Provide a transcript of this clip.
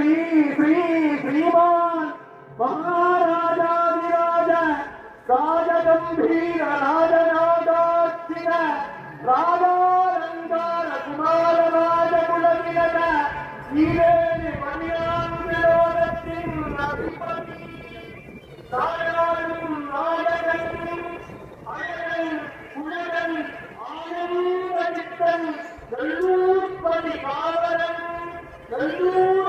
श्रीमान महाराजाधिराज राजगंभीर राजनागाक्षिण राजालंकार कुमार राजकुलतिलक ஈரேழு மணியாந்திரோதத்தின் அதிபதி நாடாளும் நாயகன் அழகன் குலகன் ஆனந்த சித்தன் நல்லூர்பதி காவலன் நல்லூர்